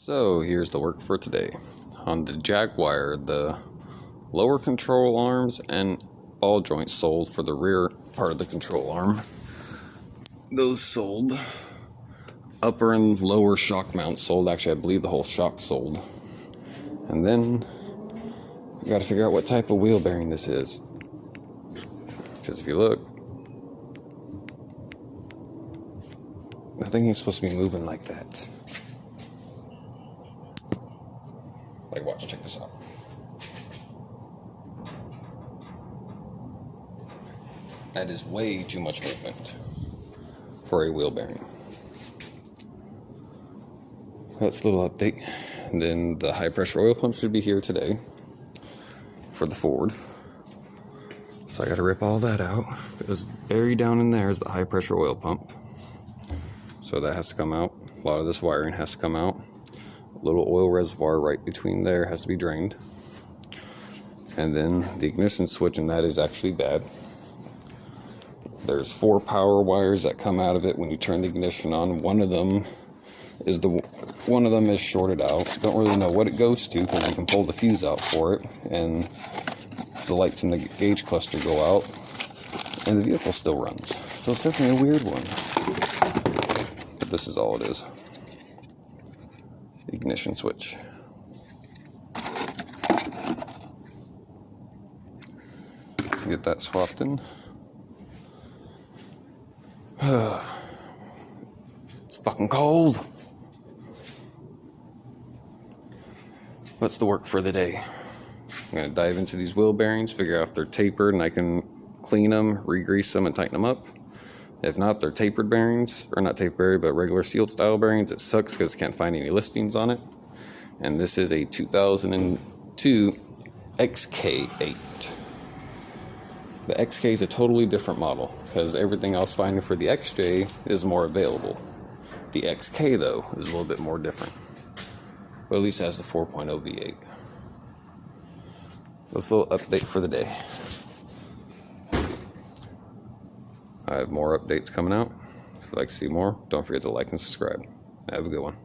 So here's the work for today. On the Jaguar, the lower control arms and ball joints sold for the rear part of the control arm. Those sold. Upper and lower shock mounts sold. Actually, I believe the whole shock sold. And then I got to figure out what type of wheel bearing this is. Because if you look, I think it's supposed to be moving like that. Like, watch, check this out. That is way too much movement for a wheel bearing. That's a little update. And then the high pressure oil pump should be here today for the Ford. So I got to rip all that out. It was buried down in there is the high pressure oil pump. So that has to come out. A lot of this wiring has to come out. A little oil reservoir right between there has to be drained. And then the ignition switch, and that is actually bad. There's 4 power wires that come out of it when you turn the ignition on. One of them is shorted out. Don't really know what it goes to because you can pull the fuse out for it, and the lights in the gauge cluster go out, and the vehicle still runs. So it's definitely a weird one. But this is all it is. Ignition switch. Get that swapped in. It's fucking cold. What's the work for the day? I'm going to dive into these wheel bearings, figure out if they're tapered, and I can clean them, re-grease them, and tighten them up. If not, they're tapered bearings, or not tapered, but regular sealed style bearings. It sucks because I can't find any listings on it. And this is a 2002 XK8. The XK is a totally different model because everything else finding for the XJ is more available. The XK, though, is a little bit more different. But at least it has the 4.0 V8. That's a little update for the day. I have more updates coming out. If you'd like to see more, don't forget to like and subscribe. Have a good one.